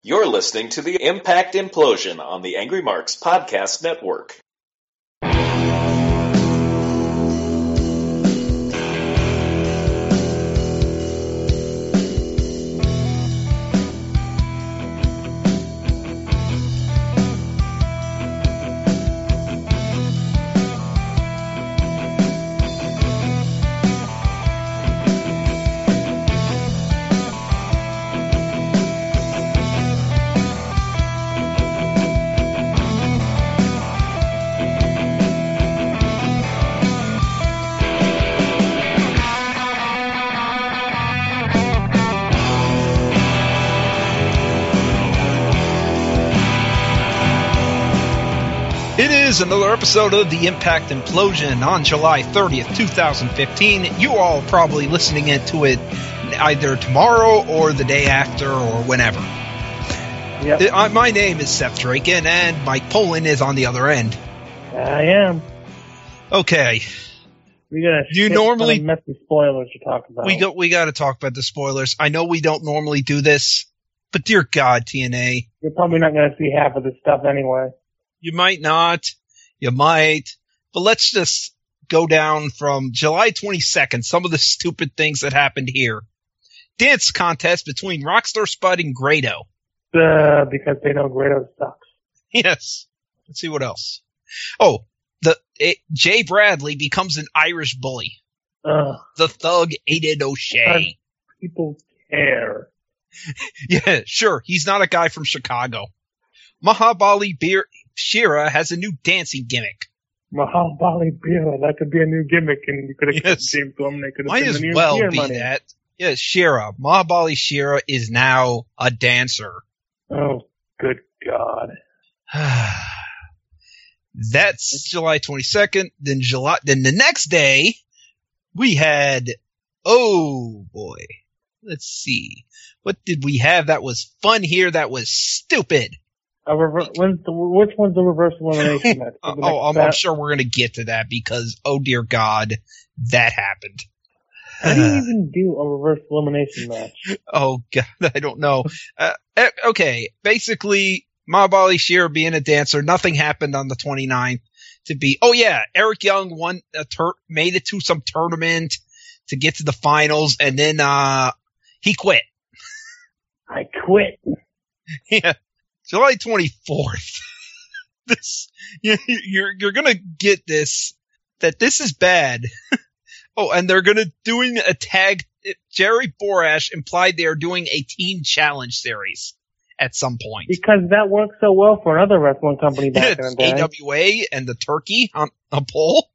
You're listening to the Impact Implosion on the Angry Marks Podcast Network. Another episode of the Impact Implosion on July 30th, 2015. You all probably listening into it either tomorrow or the day after or whenever. Yep. My name is Seth Draken, and Mike Poland is on the other end. I am. Okay. We got messy spoilers to talk about. We got to talk about the spoilers. I know we don't normally do this, but dear God, TNA. You're probably not going to see half of this stuff anyway. You might not. You might. But let's just go down from July 22nd, some of the stupid things that happened here. Dance contest between Rockstar Spud and Grado. Because they know Grado sucks. Yes. Let's see what else. Oh, Jay Bradley becomes an Irish bully. The thug Aiden O'Shea. People care. Yeah, sure. He's not a guy from Chicago. Mahabali Shira has a new dancing gimmick. Mahabali Bira, that could be a new gimmick, and you could have kept James Storm. They could have might as well be money. That. Yes, Shira. Mahabali Shira is now a dancer. Oh, good God. That's July 22nd. Then the next day, we had, oh boy, let's see. What did we have that was fun here that was stupid? Which one's the reverse elimination match? I'm sure we're going to get to that because, oh dear God, that happened. How do you even do a reverse elimination match? Oh God, I don't know. Okay, basically, Mahabali Shira being a dancer, nothing happened on the 29th Eric Young won made it to some tournament to get to the finals, and then he quit. I quit. Yeah. July 24th. You're gonna get this, that this is bad. Oh, and they're gonna doing a tag. Jerry Borash implied they are doing a team challenge series at some point. Because that worked so well for another wrestling company back in the day. AWA and the turkey on a pole.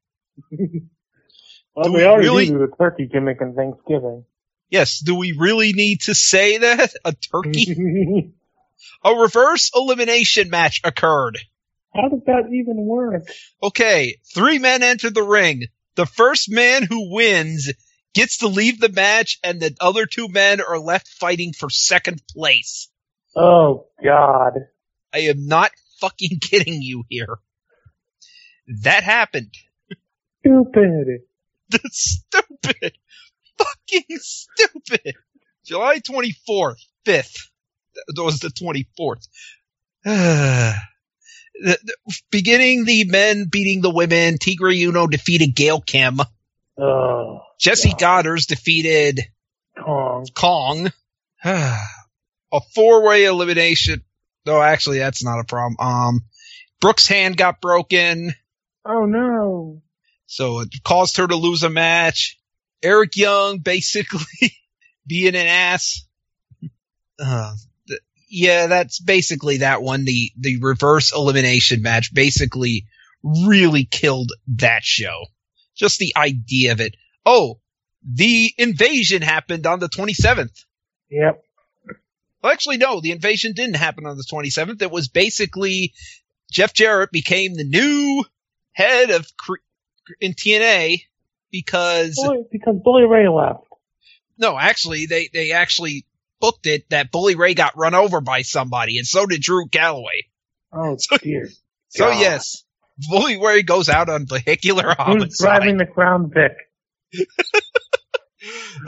Well, we already do the turkey gimmick on Thanksgiving. Yes, do we really need to say that? A turkey? A reverse elimination match occurred. How does that even work? Okay, 3 men enter the ring. The first man who wins gets to leave the match, and the other 2 men are left fighting for second place. Oh, God. I am not fucking kidding you here. That happened. Stupid. That's stupid. Fucking stupid. July 24th, 5th. That was the 24th. Beginning the men beating the women, Tigre Uno defeated Gail Kim. Jesse Goddard's defeated Kong. A 4-way elimination. Oh, actually, that's not a problem. Brooke's hand got broken. Oh, no. So it caused her to lose a match. Eric Young basically being an ass. Yeah, that's basically that one. The reverse elimination match basically really killed that show. Just the idea of it. Oh, the invasion happened on the 27th. Yep. Well, actually, no, the invasion didn't happen on the 27th. It was basically Jeff Jarrett became the new head of in TNA because Bully Ray left. No, actually, they actually booked it that Bully Ray got run over by somebody, and so did Drew Galloway. Oh, dear. So, yes, Bully Ray goes out on vehicular homicide. Who's driving the Crown Vic?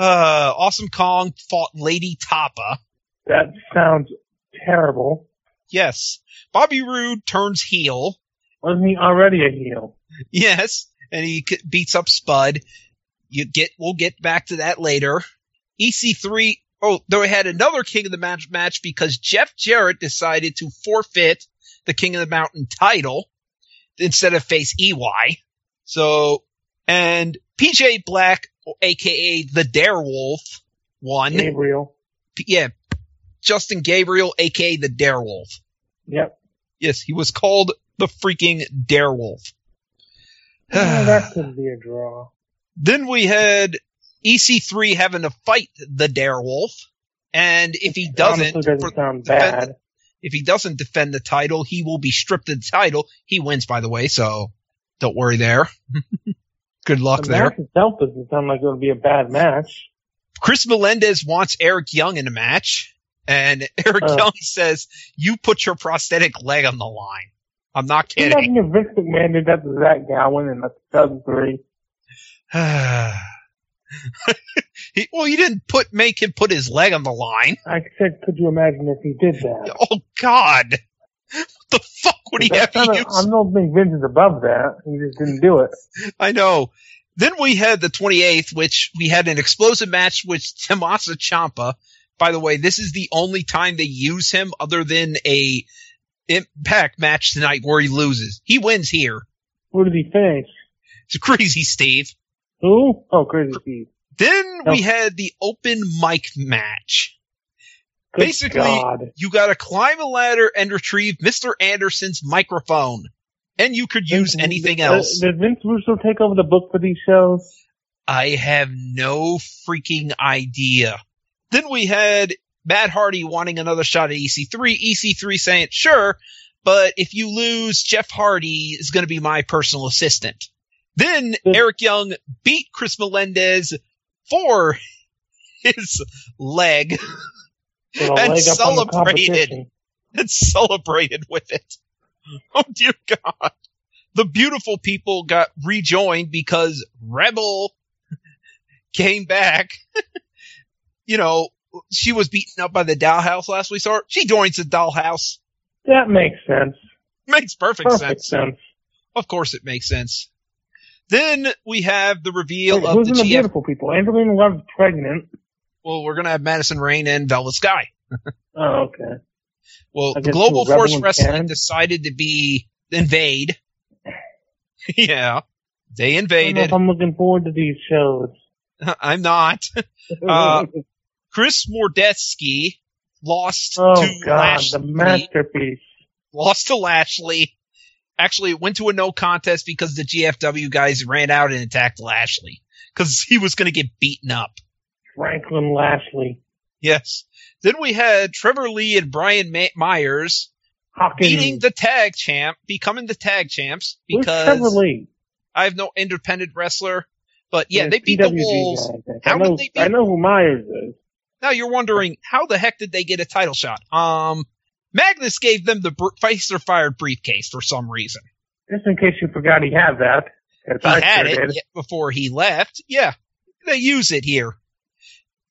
Awesome Kong fought Lady Tapa. That sounds terrible. Yes. Bobby Roode turns heel. Wasn't he already a heel? Yes. And he beats up Spud. We'll get back to that later. EC3, they had another King of the match because Jeff Jarrett decided to forfeit the King of the Mountain title instead of face EY. So, and PJ Black, aka the Darewolf, won. Gabriel. Yeah. Justin Gabriel, aka the Darewolf. Yep. Yes, he was called the freaking Darewolf. That could be a draw. Then we had EC3 having to fight the Darewolf, and if he doesn't defend the title, he will be stripped of the title. He wins, by the way, so don't worry there. Good luck there. The match itself doesn't sound like it would be a bad match. Chris Melendez wants Eric Young in a match, and Eric Young says, "You put your prosthetic leg on the line." I'm not kidding. Imagine if Vince McMahon did that to Zach Gowen in 2003. You didn't make him put his leg on the line. I said, could you imagine if he did that? Oh, God. What the fuck would he have to use? I don't think Vince is above that. He just didn't do it. I know. Then we had the 28th, which we had an explosive match with Tommaso Ciampa. By the way, this is the only time they use him other than a Impact match tonight where he loses. He wins here. Who did he finish? It's Crazy Steve. Who? Oh, Crazy Steve. Then we had the open mic match. Basically, you got to climb a ladder and retrieve Mr. Anderson's microphone. And you could use anything else. Did Vince Russo take over the book for these shows? I have no freaking idea. Then we had Matt Hardy wanting another shot at EC3. EC3 saying, sure, but if you lose, Jeff Hardy is going to be my personal assistant. Then Eric Young beat Chris Melendez for his leg and celebrated with it. Oh, dear God. The beautiful people got rejoined because Rebel came back. She was beaten up by the Dollhouse last we saw her. She joins the Dollhouse. That makes sense. Makes perfect sense. Of course it makes sense. Then we have the reveal of the beautiful people? Angelina Love's pregnant. Well, we're going to have Madison Rayne and Velvet Sky. Oh, okay. Well, the Global Force Wrestling decided to invade. Yeah. They invaded. I don't know if I'm looking forward to these shows. I'm not. Chris Mordetsky lost to Lashley. The masterpiece. Lost to Lashley. Actually, it went to a no contest because the GFW guys ran out and attacked Lashley because he was going to get beaten up. Franklin Lashley. Yes. Then we had Trevor Lee and Brian Myers becoming the tag champs because Trevor Lee? I have no independent wrestler, but yeah, they beat the Wolves. I know who Myers is. Now you're wondering, how the heck did they get a title shot? Magnus gave them the Face or Fired briefcase for some reason. Just in case you forgot he had that. He had it before he left. Yeah, they use it here.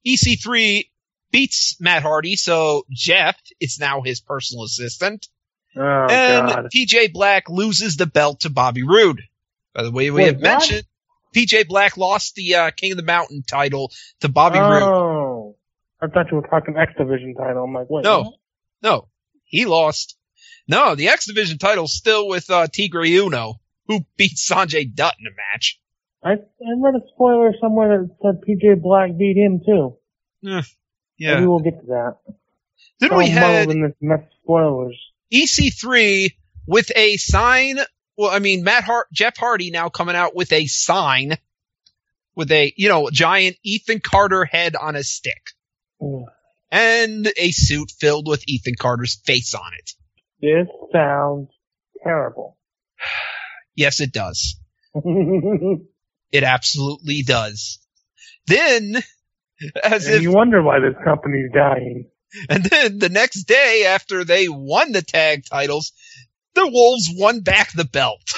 EC3 beats Matt Hardy, so Jeff is now his personal assistant. Oh, and God. PJ Black loses the belt to Bobby Roode. By the way, we have mentioned PJ Black lost the King of the Mountain title to Bobby Roode. Oh, I thought you were talking X Division title. I'm like, wait. No, he lost. No, the X Division title's still with Tigre Uno, who beat Sanjay Dutt in a match. I read a spoiler somewhere that said PJ Black beat him too. Yeah. Maybe we'll get to that. Then we had in this mess of spoilers. EC3 with a sign. Well, I mean, Jeff Hardy now coming out with a sign with a, giant Ethan Carter head on a stick. And a suit filled with Ethan Carter's face on it. This sounds terrible. Yes, it does. It absolutely does. Then, you wonder why this company's dying. And then the next day, after they won the tag titles, the Wolves won back the belt.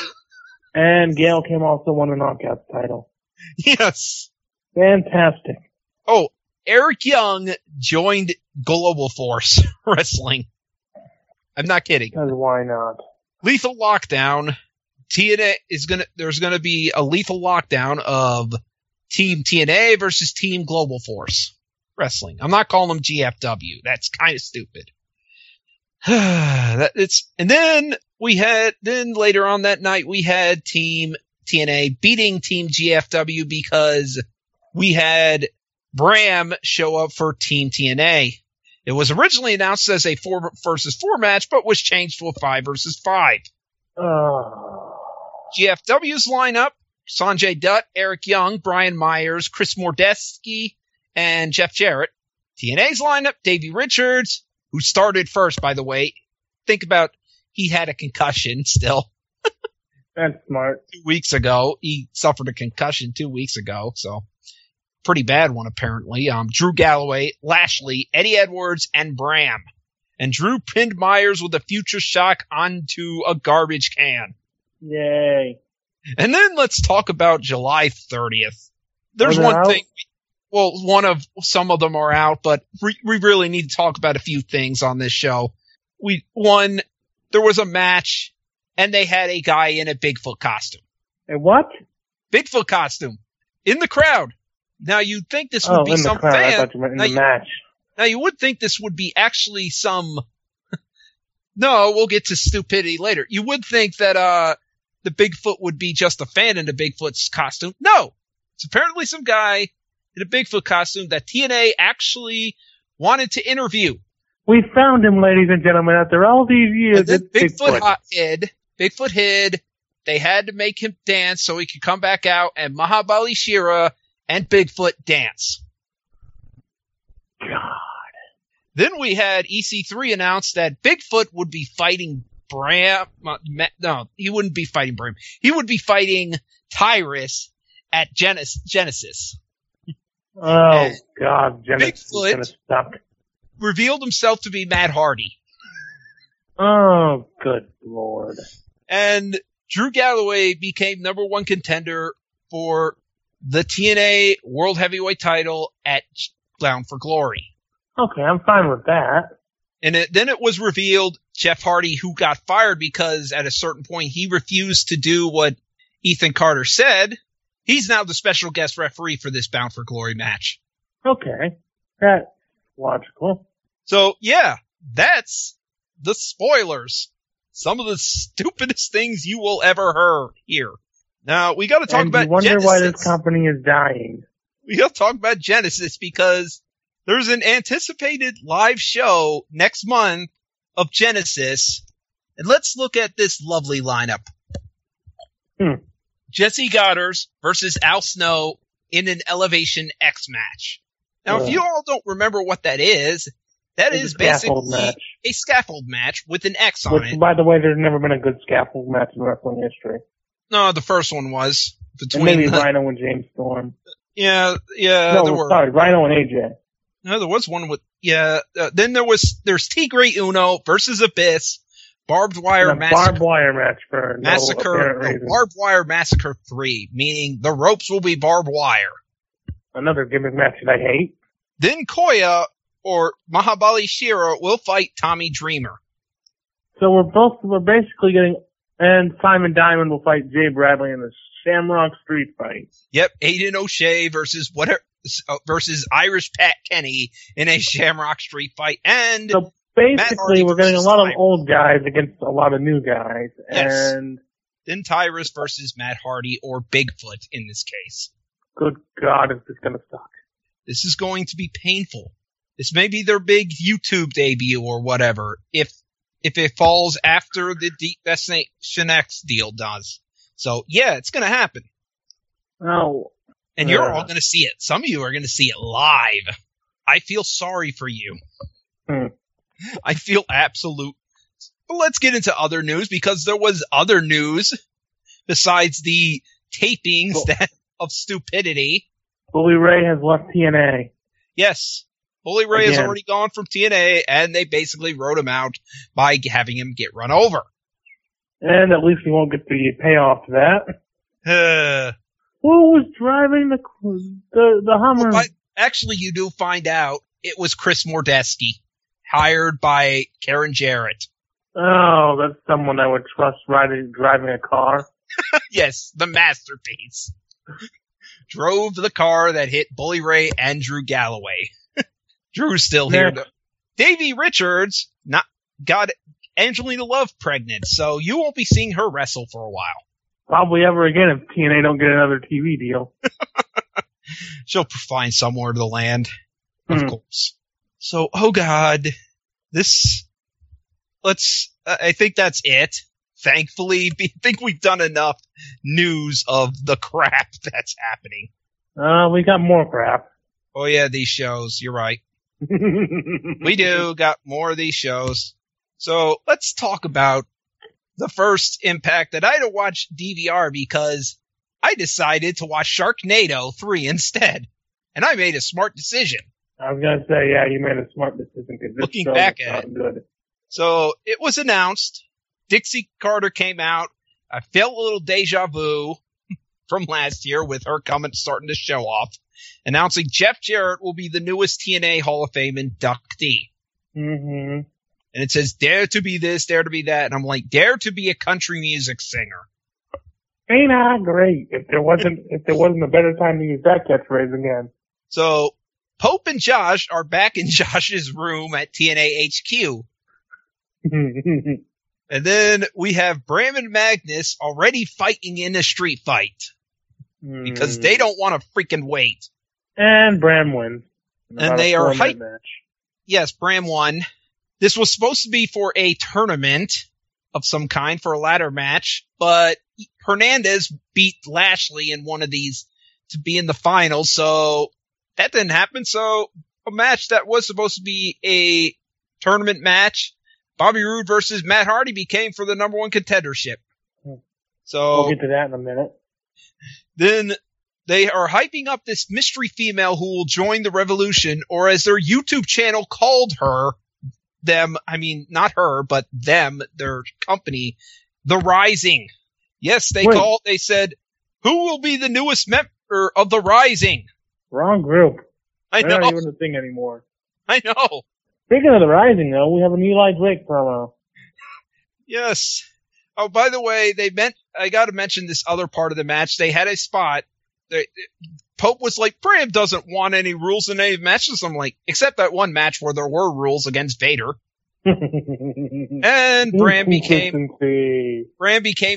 And Gail Kim also won the Knockouts title. Yes. Fantastic. Oh, Eric Young joined Global Force Wrestling. I'm not kidding. Why not? Lethal Lockdown. There's gonna be a lethal lockdown of Team TNA versus Team Global Force Wrestling. I'm not calling them GFW. That's kind of stupid. And then later on that night we had Team TNA beating Team GFW because we had Bram show up for Team TNA. It was originally announced as a 4 versus 4 match, but was changed to a 5 versus 5. GFW's lineup: Sanjay Dutt, Eric Young, Brian Myers, Chris Mordesky, and Jeff Jarrett. TNA's lineup: Davey Richards, who started first, by the way. Think about, he had a concussion still. That's smart. 2 weeks ago. He suffered a concussion 2 weeks ago, so pretty bad one apparently. Drew Galloway, Lashley, Eddie Edwards, and Bram. And Drew pinned Myers with a future shock onto a garbage can. Yay. And then let's talk about July 30th. There's one thing. Well, some of them are out, but we really need to talk about a few things on this show. There was a match, and they had a guy in a Bigfoot costume. A what? Bigfoot costume. In the crowd. Now, you'd think this would be some fan. I thought you meant in the match. Now, you would think this would be actually some... No, we'll get to stupidity later. You would think that the Bigfoot would be just a fan in the Bigfoot's costume. No! It's apparently some guy in a Bigfoot costume that TNA actually wanted to interview. We found him, ladies and gentlemen, after all these years. And then Bigfoot hid. They had to make him dance so he could come back out, and Mahabali Shera and Bigfoot dance. God. Then we had EC3 announce that Bigfoot would be fighting Bram. No, he wouldn't be fighting Bram. He would be fighting Tyrus at Genesis. Oh, God. Genesis Bigfoot is going to suck. Revealed himself to be Matt Hardy. Oh, good Lord. And Drew Galloway became number 1 contender for the TNA World Heavyweight title at Bound for Glory. Okay, I'm fine with that. And then it was revealed Jeff Hardy, who got fired because at a certain point he refused to do what Ethan Carter said. He's now the special guest referee for this Bound for Glory match. Okay, that's logical. So, yeah, that's the spoilers. Some of the stupidest things you will ever hear. Now, we got to talk about Genesis. You wonder why this company is dying. We got to talk about Genesis because there's an anticipated live show next month of Genesis. And let's look at this lovely lineup. Jesse Goddard versus Al Snow in an Elevation X match. Now, if you all don't remember what that is, that is basically a scaffold match with an X on it. Which, by the way, there's never been a good scaffold match in wrestling history. No, the first one was. And maybe Rhino and James Storm. Yeah, no, there were. Sorry, Rhino and AJ. No, there was one with, then there's Tigre Uno versus Abyss, Barbed Wire Massacre. Barbed Wire match for Barbed Wire Massacre 3, meaning the ropes will be barbed wire. Another gimmick match that I hate. Then Koya or Mahabali Shera will fight Tommy Dreamer. So we're basically getting, and Simon Diamond will fight Jay Bradley in the Shamrock Street fight. Yep, Aiden O'Shea versus Irish Pat Kenny in a Shamrock Street fight. And so basically we're getting a lot of old guys against a lot of new guys. Yes. And then Tyrus versus Matt Hardy or Bigfoot in this case. Good God, is this going to suck? This is going to be painful. This may be their big YouTube debut or whatever, if it falls after the Destination X deal does. So, yeah, it's going to happen. Oh. And you're all going to see it. Some of you are going to see it live. I feel sorry for you. I feel absolute. But let's get into other news, because there was other news besides the tapings of stupidity. Bully Ray has left TNA. Yes. Bully Ray has already gone from TNA, and they basically wrote him out by having him get run over. And at least he won't get the payoff to that. Who was driving the Hummer? Well, actually, you do find out it was Chris Mordesky, hired by Karen Jarrett. Oh, that's someone I would trust driving a car. Yes, the masterpiece. Drove the car that hit Bully Ray and Drew Galloway. Drew's still here. Davey Richards got Angelina Love pregnant, so you won't be seeing her wrestle for a while. Probably ever again if TNA don't get another TV deal. She'll find somewhere to land, of course. So, oh God, I think that's it. Thankfully, I think we've done enough news of the crap that's happening. We got more crap. Oh yeah, these shows, you're right. We got more of these shows. So let's talk about the first Impact that I had to watch DVR because I decided to watch Sharknado 3 instead. And I made a smart decision. I was going to say, yeah, you made a smart decision. Looking back at it. Good. So it was announced. Dixie Carter came out. I felt a little deja vu from last year with her starting to show off. Announcing Jeff Jarrett will be the newest TNA Hall of Fame inductee. Mm-hmm. And it says, dare to be this, dare to be that. And I'm like, dare to be a country music singer. Ain't I great? If there wasn't a better time to use that catchphrase again. So Pope and Josh are back in Josh's room at TNA HQ. And then we have Bram and Magnus already fighting in a street fight. Because they don't want to freaking wait. And Bram wins. And they are hyped. Yes, Bram won. This was supposed to be for a tournament of some kind for a ladder match, but Hernandez beat Lashley in one of these to be in the finals, so that didn't happen. So a match that was supposed to be a tournament match, Bobby Roode versus Matt Hardy, became for the number one contendership. So we'll get to that in a minute. Then they are hyping up this mystery female who will join the Revolution, or as their YouTube channel called her, not her, but them, their company, The Rising. Yes, they said, who will be the newest member of The Rising? Wrong group. They're not even a thing anymore. I know. Speaking of The Rising, though, we have an Eli Drake promo. Yes. Oh, by the way, I gotta mention this other part of the match. They had a spot. Pope was like, Bram doesn't want any rules in any matches. I'm like, except that one match where there were rules against Vader. And Bram became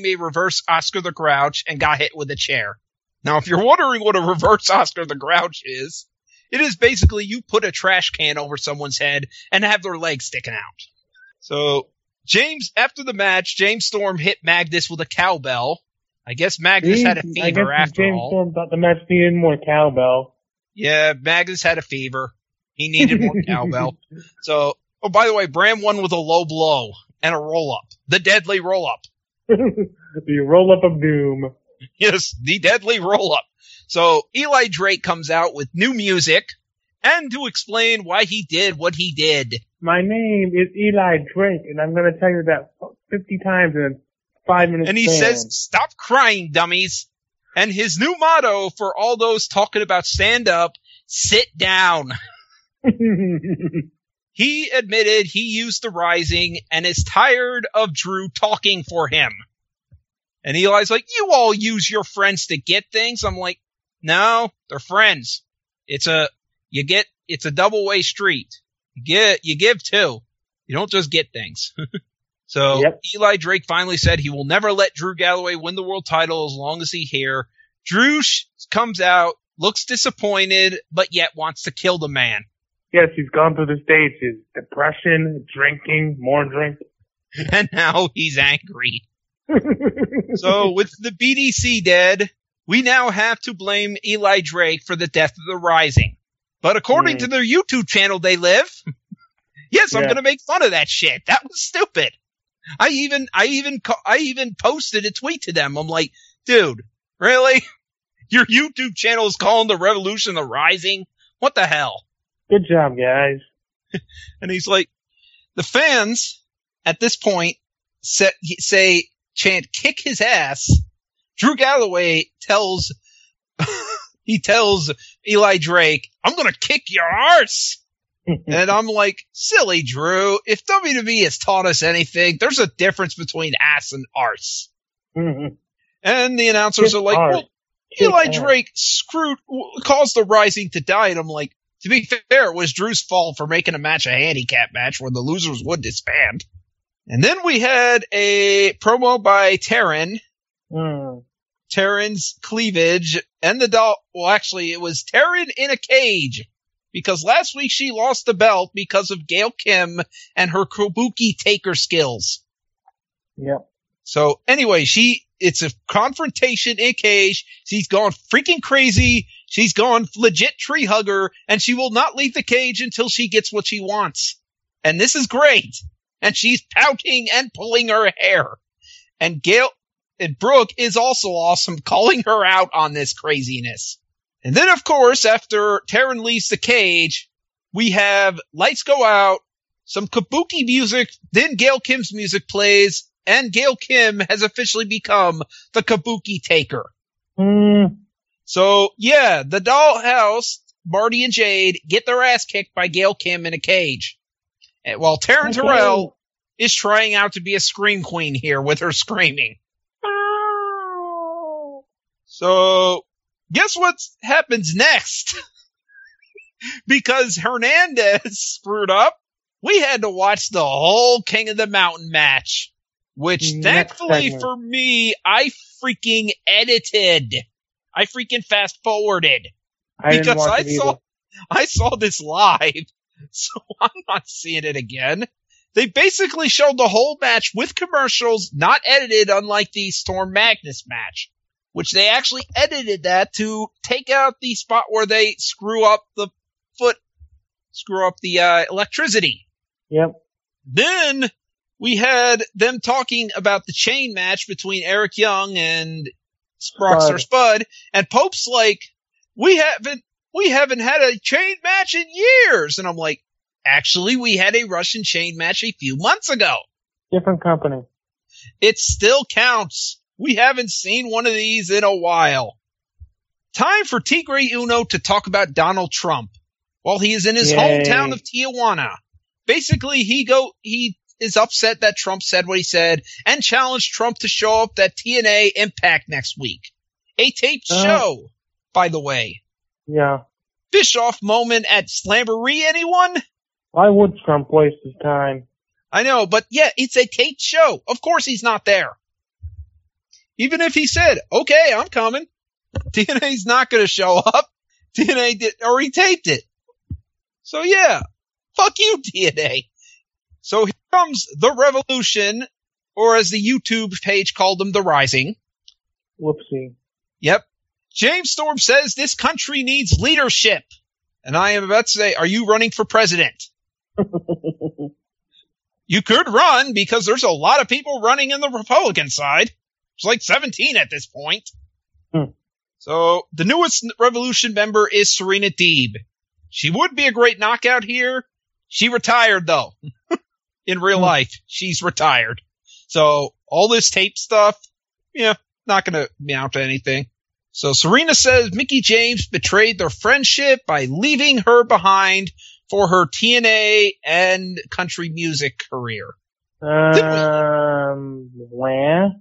a reverse Oscar the Grouch and got hit with a chair. Now, if you're wondering what a reverse Oscar the Grouch is, it is basically you put a trash can over someone's head and have their legs sticking out. So, after the match, James Storm hit Magnus with a cowbell. I guess Magnus had a fever after all. James Storm thought the match needed more cowbell. Yeah, Magnus had a fever. He needed more cowbell. So, oh, by the way, Bram won with a low blow and a roll-up. The deadly roll-up. The roll-up of doom. Yes, the deadly roll-up. So, Eli Drake comes out with new music and to explain why he did what he did. My name is Eli Drake, and I'm going to tell you that 50 times in 5 minutes. And he says, stop crying, dummies. And his new motto for all those talking about stand-up, sit down. He admitted he used The Rising and is tired of Drew talking for him. And Eli's like, you all use your friends to get things. I'm like, no, they're friends. It's a double-way street. You give too. You don't just get things. So yep. Eli Drake finally said he will never let Drew Galloway win the world title as long as he's here. Drew comes out, looks disappointed, but yet wants to kill the man. Yes, he's gone through the stages. Depression, drinking, more drink. And now he's angry. So with the BDC dead, we now have to blame Eli Drake for the death of The Rising. But according to their YouTube channel they live, yes, I'm going to make fun of that shit. That was stupid. I even posted a tweet to them. I'm like, dude, really? Your YouTube channel is calling the Revolution The Rising? What the hell? Good job, guys. And he's like, the fans at this point chant, kick his ass. Drew Galloway tells Eli Drake, I'm going to kick your arse. And I'm like, silly Drew, if WWE has taught us anything, there's a difference between ass and arse. Mm-hmm. And the announcers are like, well, Eli Drake caused the Rising to die. And I'm like, to be fair, it was Drew's fault for making a match a handicap match where the losers would disband. And then we had a promo by Taryn. Taryn's cleavage and the doll. Well, actually, it was Taryn in a cage because last week she lost the belt because of Gail Kim and her kabuki taker skills. Yep. So anyway, it's a confrontation in a cage. She's gone freaking crazy. She's gone legit tree hugger, and she will not leave the cage until she gets what she wants. And this is great. And she's pouting and pulling her hair. And Brooke is also awesome, calling her out on this craziness. And then, of course, after Taryn leaves the cage, we have lights go out, some kabuki music, then Gail Kim's music plays, and Gail Kim has officially become the kabuki taker. So, yeah, the dollhouse, Marty and Jade, get their ass kicked by Gail Kim in a cage. And while Taryn Terrell is trying out to be a scream queen here with her screaming. So, guess what happens next? Because Hernandez screwed up, we had to watch the whole King of the Mountain match. Which, thankfully for me, I freaking edited. I freaking fast-forwarded. Because I saw this live, so I'm not seeing it again. They basically showed the whole match with commercials, not edited, unlike the Storm Magnus match. Which they actually edited that to take out the spot where they screw up the electricity. Yep. Then we had them talking about the chain match between Eric Young and Rockstar Spud, and Pope's like, we haven't had a chain match in years. And I'm like, actually, we had a Russian chain match a few months ago. Different company. It still counts. We haven't seen one of these in a while. Time for Tigre Uno to talk about Donald Trump while he is in his hometown of Tijuana. Basically, he is upset that Trump said what he said and challenged Trump to show up at TNA Impact next week. A taped show, by the way. Yeah. Bischoff moment at Slamboree, anyone? Why would Trump waste his time? I know, but yeah, it's a taped show. Of course he's not there. Even if he said, okay, I'm coming, TNA's not going to show up. TNA did, or he taped it. So yeah, fuck you, TNA. So here comes The Revolution, or as the YouTube page called them, The Rising. Whoopsie. Yep. James Storm says this country needs leadership. And I am about to say, are you running for president? You could run, because there's a lot of people running in the Republican side. It's like 17 at this point. So the newest Revolution member is Serena Deeb. She would be a great knockout here. She retired, though. In real life, she's retired. So all this tape stuff, not going to amount to anything. So Serena says Mickie James betrayed their friendship by leaving her behind for her TNA and country music career. Where?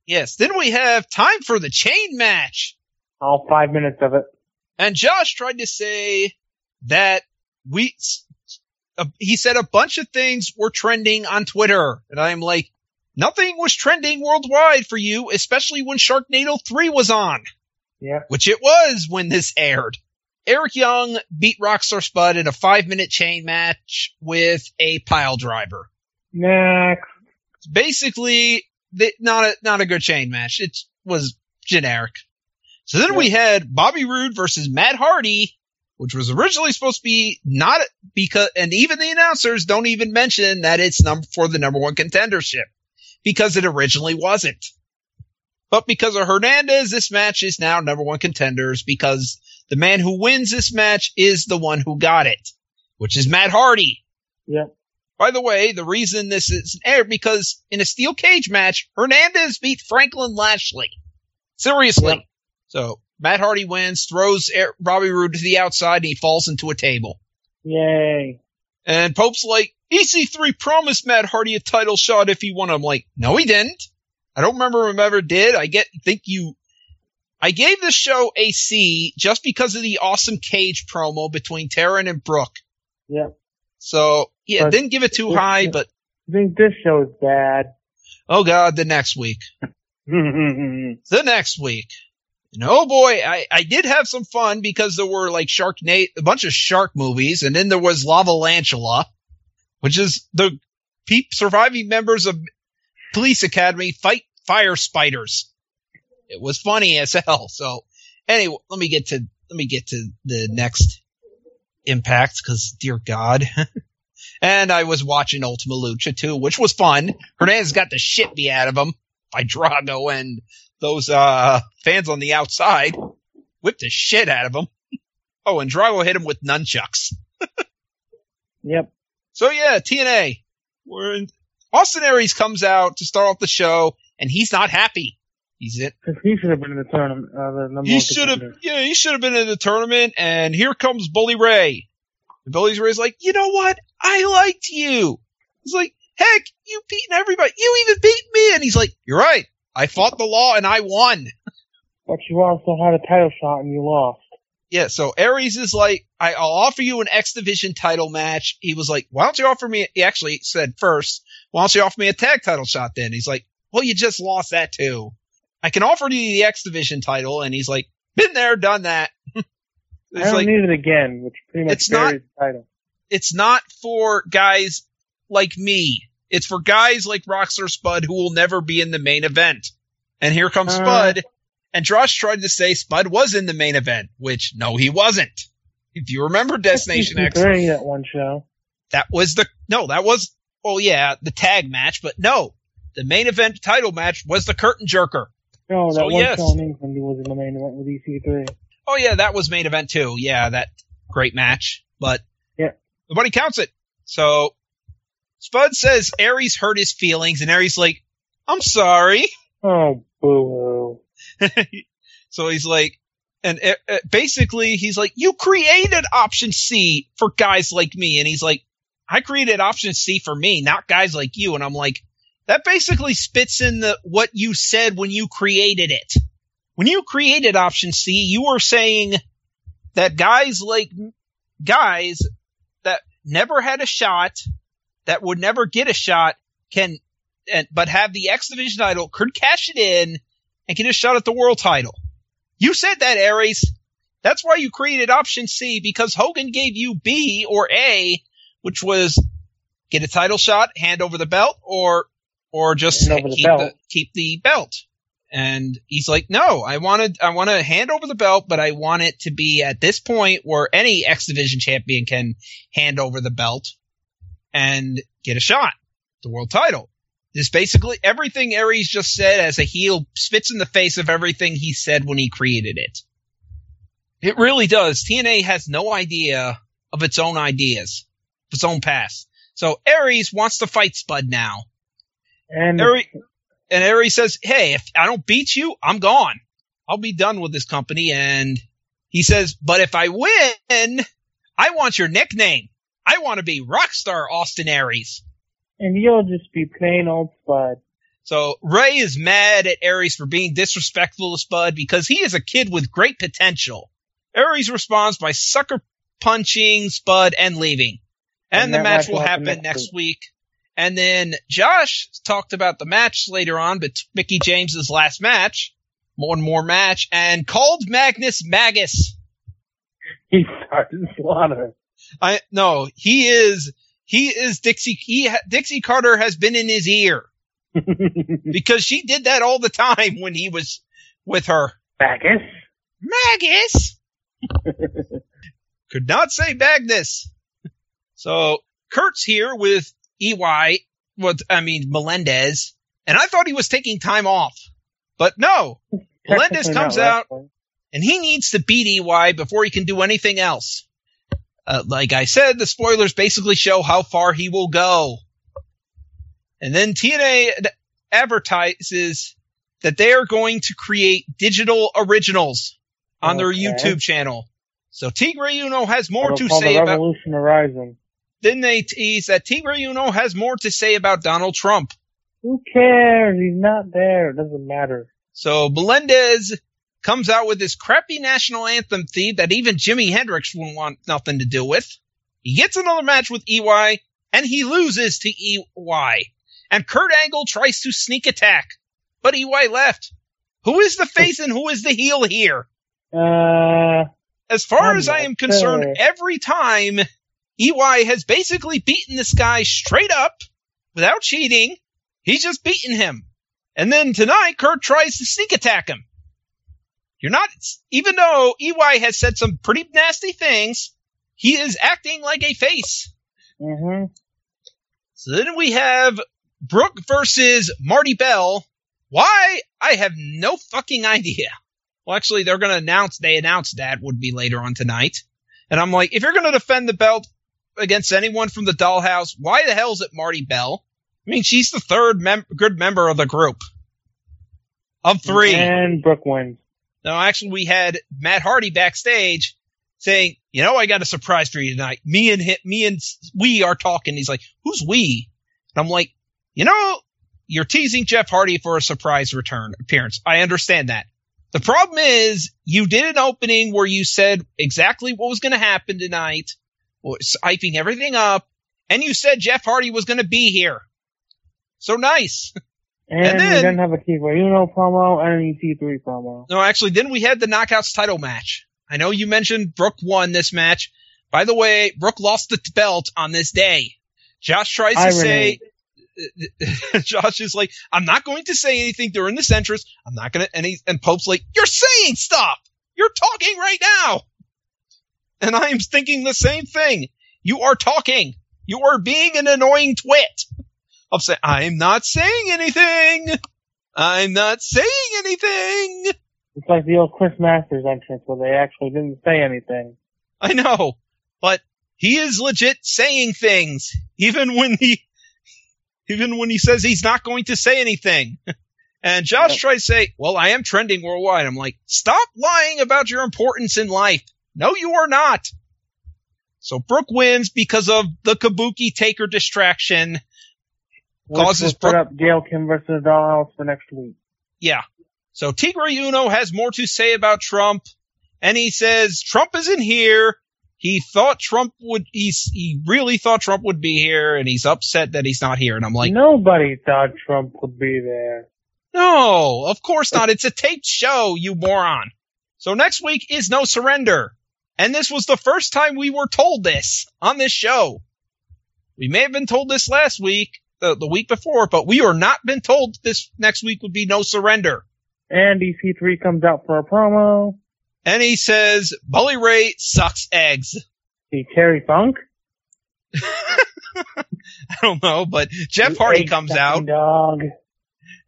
Yes. Then we have time for the chain match. All 5 minutes of it. And Josh tried to say that he said a bunch of things were trending on Twitter. And I'm like, nothing was trending worldwide for you, especially when Sharknado 3 was on. Yeah. Which it was when this aired. Eric Young beat Rockstar Spud in a 5-minute chain match with a pile driver. Next. Basically, not a good chain match. It was generic. So then we had Bobby Roode versus Matt Hardy, which was originally supposed to be not because, and even the announcers don't even mention that it's for the number one contendership because it originally wasn't. But because of Hernandez, this match is now number one contenders because the man who wins this match is the one who got it, which is Matt Hardy. Yeah. By the way, the reason this is aired because in a steel cage match, Hernandez beat Franklin Lashley. Seriously. Yeah. So Matt Hardy wins, throws Bobby Roode to the outside, and he falls into a table. Yay. And Pope's like, EC3 promised Matt Hardy a title shot if he won. I'm like, no, he didn't. I don't remember him ever did. I gave this show a C just because of the awesome cage promo between Taryn and Brooke. Yeah. So, yeah, but didn't give it too high, but. I think this show is bad. Oh God, the next week. The next week. And oh boy, I did have some fun because there were like a bunch of shark movies, and then there was Lavalantula, which is the surviving members of Police Academy fight fire spiders. It was funny as hell. So anyway, let me get to the next Impact, because dear God. And I was watching Ultima Lucha too, which was fun. Hernandez got the shit beat out of him by Drago, and those fans on the outside whipped the shit out of him. Oh, and Drago hit him with nunchucks. Yep. So yeah, TNA. Austin Aries comes out to start off the show, and he's not happy. He should have been in the tournament. He should have been in the tournament, and here comes Bully Ray. And Bully Ray's like, you know what? I liked you. He's like, heck, you beaten everybody. You even beat me. And he's like, you're right. I fought the law and I won. But you also had a title shot and you lost. Yeah, so Aries is like, I'll offer you an X Division title match. He was like, why don't you offer me, he actually said first, why don't you offer me a tag title shot then? He's like, well, you just lost that too. I can offer you the X Division title. And he's like, been there, done that. I don't need it again, which pretty much buries the title. It's not for guys like me. It's for guys like Rockstar Spud who will never be in the main event. And here comes Spud. And Josh tried to say Spud was in the main event, which no, he wasn't. If you remember Destination X. That one show. That was the tag match, but no. The main event title match was the curtain jerker. No, that one show in England was in the main event with EC3. Oh yeah, that was main event too. Yeah, that great match. But yeah, nobody counts it. So Spud says Aries hurt his feelings, and Aries like, I'm sorry. Oh, boo-hoo. So he's like, and basically he's like, you created option C for guys like me. And he's like, I created option C for me, not guys like you. And I'm like, that basically spits in what you said when you created it. When you created option C, you were saying that guys that never had a shot, that would never get a shot, but have the X Division title, could cash it in and get a shot at the world title. You said that, Aries. That's why you created option C, because Hogan gave you B or A, which was get a title shot, hand over the belt, or just keep the belt. And he's like, no, I want to hand over the belt, but I want it to be at this point where any X Division champion can hand over the belt and get a shot, the world title. This basically everything Aries just said as a heel spits in the face of everything he said when he created it. It really does. TNA has no idea of its own ideas, its own past. So Aries wants to fight Spud now. And Aries says, hey, if I don't beat you, I'm gone. I'll be done with this company. And he says, but if I win, I want your nickname. I want to be Rockstar Austin Aries. And you'll just be plain old Spud. So Ray is mad at Aries for being disrespectful to Spud because he is a kid with great potential. Aries responds by sucker punching Spud and leaving. And the match will happen next week. And then Josh talked about the match later on, but Mickey James's last match, more match, and called Magnus Magus. He started slaughter. He is Dixie. Dixie Carter has been in his ear because she did that all the time when he was with her. Magus. Could not say Magnus. So Kurt's here with Melendez, and I thought he was taking time off, but no, Melendez comes out and he needs to beat EY before he can do anything else. Like I said, the spoilers basically show how far he will go. And then TNA advertises that they are going to create digital originals on their YouTube channel. So Tigre Uno has more to say about Revolution Horizon. then they tease that Tigre Uno has more to say about Donald Trump. Who cares? He's not there. It doesn't matter. So Melendez comes out with this crappy national anthem theme that even Jimi Hendrix wouldn't want nothing to do with. He gets another match with EY, and he loses to EY. And Kurt Angle tries to sneak attack, but EY left. Who is the face and who is the heel here? As far as I am concerned, every time EY has basically beaten this guy straight up without cheating. He's just beaten him. And then tonight, Kurt tries to sneak attack him. Even though EY has said some pretty nasty things, he is acting like a face. Mm-hmm. So then we have Brooke versus Marty Bell. Why? I have no fucking idea. Well, actually, they announced that would be later on tonight. And I'm like, if you're going to defend the belt against anyone from the Dollhouse, why the hell is it Marty Bell? I mean, she's the third good member of the group. Of 3. And Brooke wins. No, actually, we had Matt Hardy backstage saying, I got a surprise for you tonight. Me and we are talking. He's like, who's we? And I'm like, you're teasing Jeff Hardy for a surprise return appearance. I understand that. The problem is you did an opening where you said exactly what was going to happen tonight, hyping everything up, and you said Jeff Hardy was going to be here. So nice. And then, we didn't have a Tigre Uno promo and an EC3 promo. No, actually, then we had the Knockouts title match. I know you mentioned Brooke won this match. By the way, Brooke lost the belt on this day. Josh tries to say... Josh is like, I'm not going to say anything during this entrance. I'm not going to, and Pope's like, you're saying stuff. You're talking right now. And I am thinking the same thing. You are talking. You are being an annoying twit. I'm saying, I'm not saying anything. I'm not saying anything. It's like the old Chris Masters entrance where they actually didn't say anything. I know, but he is legit saying things, even when he says he's not going to say anything. And Josh tries to say, well, I am trending worldwide. I'm like, stop lying about your importance in life. No, you are not. So Brooke wins because of the Kabuki Taker distraction. Causes Brooke up Gail Kim versus the Dollhouse for next week. Yeah. So Tigre Uno has more to say about Trump. And he says, Trump isn't here. He really thought Trump would be here, and he's upset that he's not here. And I'm like, nobody thought Trump would be there. No, of course not. It's a taped show, you moron. So next week is No Surrender. And this was the first time we were told this on this show. We may have been told this last week, the week before, but we are not been told this next week would be No Surrender. And EC3 comes out for a promo. And he says, Bully Ray sucks eggs. Terry Funk? I don't know, but Jeff Hardy comes out. Dog.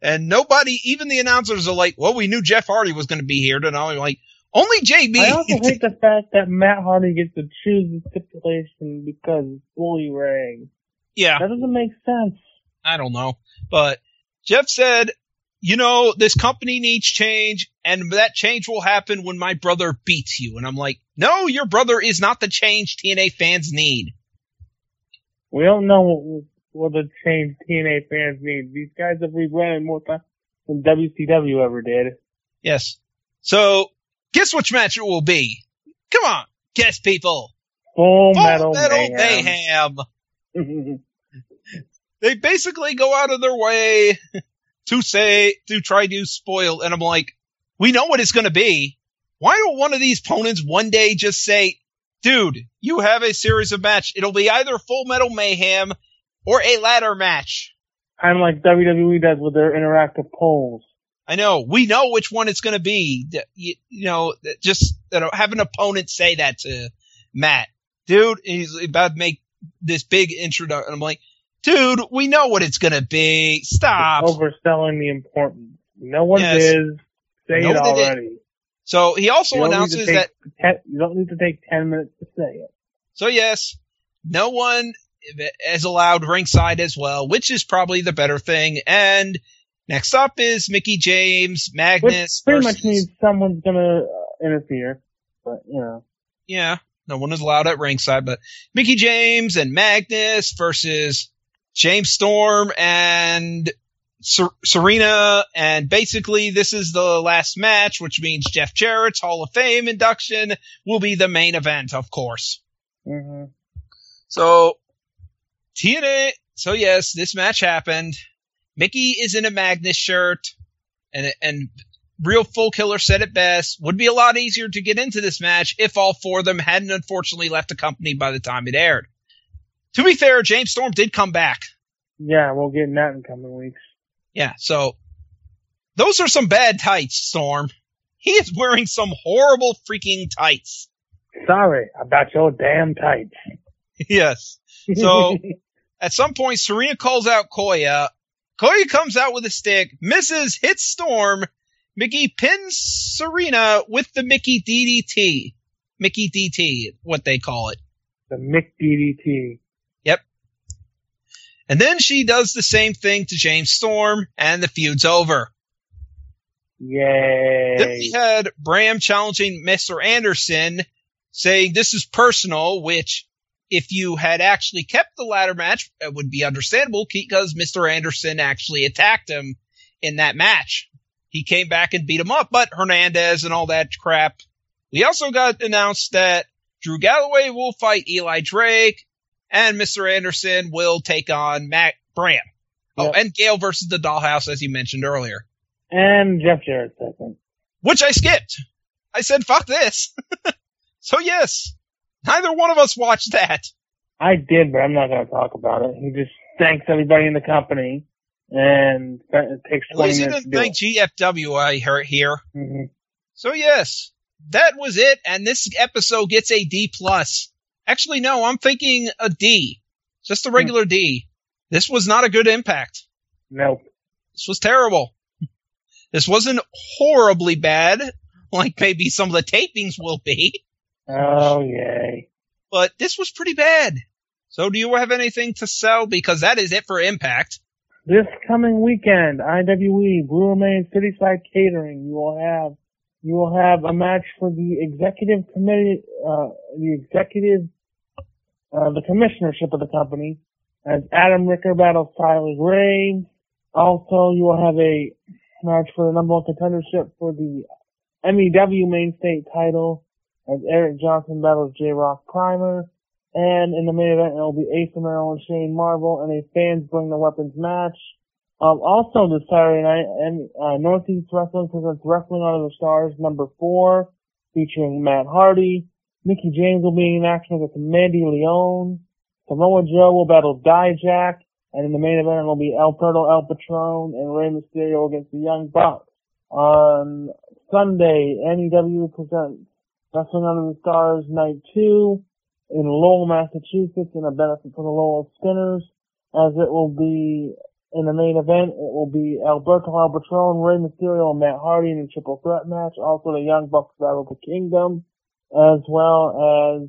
And nobody, even the announcers are like, well, we knew Jeff Hardy was going to be here tonight. Like, only JB. I also hate the fact that Matt Hardy gets to choose the stipulation because it's Bully Ray. Yeah. That doesn't make sense. I don't know. But Jeff said, this company needs change, and that change will happen when my brother beats you. And I'm like, no, your brother is not the change TNA fans need. We don't know what the change TNA fans need. These guys have rebranded more times than WCW ever did. Yes. So, guess which match it will be? Come on, guess, people. Full Metal Mayhem. They basically go out of their way to try to spoil, and I'm like, we know what it's going to be. Why don't one of these opponents one day just say, dude, you have a series of match. It'll be either Full Metal Mayhem or a ladder match. Kind of like WWE does with their interactive polls. I know. We know which one it's going to be. Just have an opponent say that to Matt. Dude, he's about to make this big introduction. I'm like, dude, we know what it's going to be. Stop. It's overselling the importance. No one is. Say it already. So he also announces that you don't need to take 10 minutes to say it. So yes, no one is allowed ringside as well, which is probably the better thing. And next up is Mickie James, Magnus. Which pretty much means someone's going to interfere, but Yeah. No one is allowed at ringside, but Mickie James and Magnus versus James Storm and Serena. And basically, this is the last match, which means Jeff Jarrett's Hall of Fame induction will be the main event, of course. Mm-hmm. So, TNA. So, yes, this match happened. Mickie is in a Magnus shirt, and Real Full Killer said it best. Would be a lot easier to get into this match if all four of them hadn't unfortunately left the company by the time it aired. To be fair, James Storm did come back. Yeah, we'll get that in coming weeks. Yeah, so those are some bad tights, Storm. He is wearing some horrible freaking tights. Sorry about your damn tights. Yes. So at some point, Serena calls out Koya. Koya comes out with a stick, misses, hits Storm. Mickie pins Serena with the Mickie DDT. Mickie DT, what they call it. The Mick DDT. Yep. And then she does the same thing to James Storm, and the feud's over. Yay. Then we had Bram challenging Mr. Anderson, saying this is personal, which if you had actually kept the ladder match, it would be understandable because Mr. Anderson actually attacked him in that match. He came back and beat him up, but Hernandez and all that crap. We also got announced that Drew Galloway will fight Eli Drake, and Mr. Anderson will take on Matt Bram. Yep. Oh, and Gale versus the Dollhouse, as you mentioned earlier. And Jeff Jarrett second. Which I skipped. I said, fuck this. So yes, neither one of us watched that. I did, but I'm not going to talk about it. He just thanks everybody in the company. And it takes 20 minutes. At least he didn't thank GFW, I heard here. Mm-hmm. So yes, that was it, and this episode gets a D+. Actually, no, I'm thinking a D. Just a regular D. This was not a good Impact. Nope. This was terrible. This wasn't horribly bad, like maybe some of the tapings will be. Oh, yay. But this was pretty bad. So do you have anything to sell? Because that is it for Impact. This coming weekend, IWE, Blue Remain Cityside Catering, you will have a match for the executive committee, the commissionership of the company, as Adam Ricker battles Tyler Graves. Also, you will have a match for the number one contendership for the MEW main state title, as Eric Johnson battles J-Rock Primer. And in the main event, it will be Ace Romero and Shane Marvel and a Fans Bring the Weapons match. Also this Saturday night, Northeast Wrestling presents Wrestling Under the Stars number 4, featuring Matt Hardy. Mickie James will be in action against Mandy Leon. Samoa Joe will battle Dijak. And in the main event, it will be Alberto El Patron and Rey Mysterio against the Young Bucks. On Sunday, NEW presents Wrestling Under the Stars Night 2. In Lowell, Massachusetts, in a benefit for the Lowell Spinners, as it will be in the main event. It will be Alberto El Patron, Rey Mysterio, and Matt Hardy in a triple threat match. Also, the Young Bucks battle the Kingdom, as well as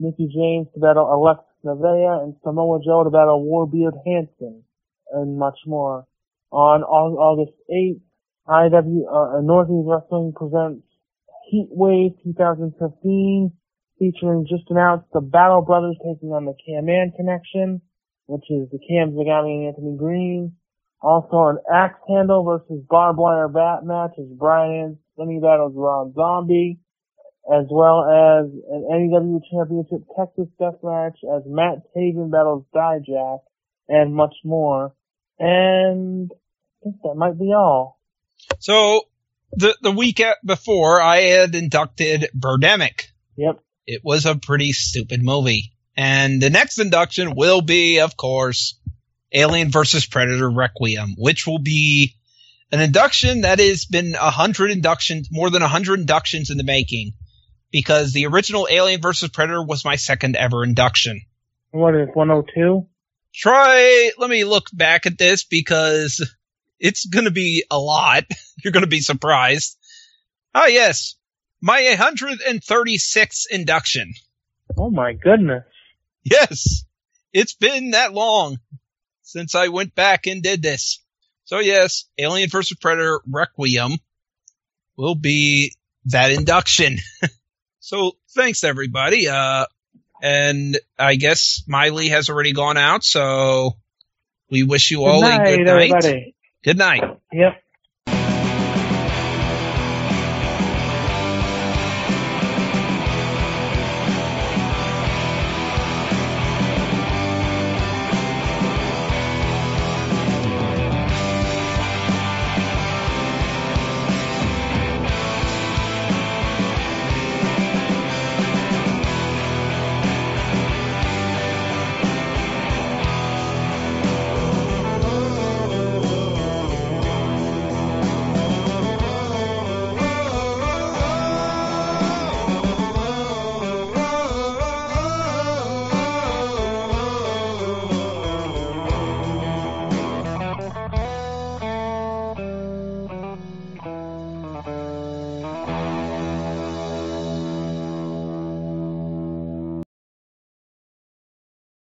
Mickie James to battle Alexis Nevaeh and Samoa Joe to battle Warbeard Hansen, and much more. On August 8th, Northeast Wrestling presents Heatwave 2015. Featuring just announced the Battle Brothers taking on the Cam-Man Connection, which is the Cam Zagami and Anthony Green. Also an Axe Handle versus Barbed Wire Bat match as Brian Anthony battles Ron Zombie, as well as an NEW Championship Texas Death Match as Matt Taven battles Dijak, and much more. And I think that might be all. So, the week before, I had inducted Birdemic. Yep. It was a pretty stupid movie. And the next induction will be, of course, Alien vs. Predator Requiem, which will be an induction that has been more than 100 inductions in the making, because the original Alien vs. Predator was my second ever induction. What is 102? Let me look back at this, because it's going to be a lot. You're going to be surprised. Oh, yes. My 136th induction. Oh my goodness. Yes. It's been that long since I went back and did this. So yes, Alien vs. Predator Requiem will be that induction. So thanks, everybody. And I guess Miley has already gone out, so we wish you all a good night. Everybody. Good night. Yep.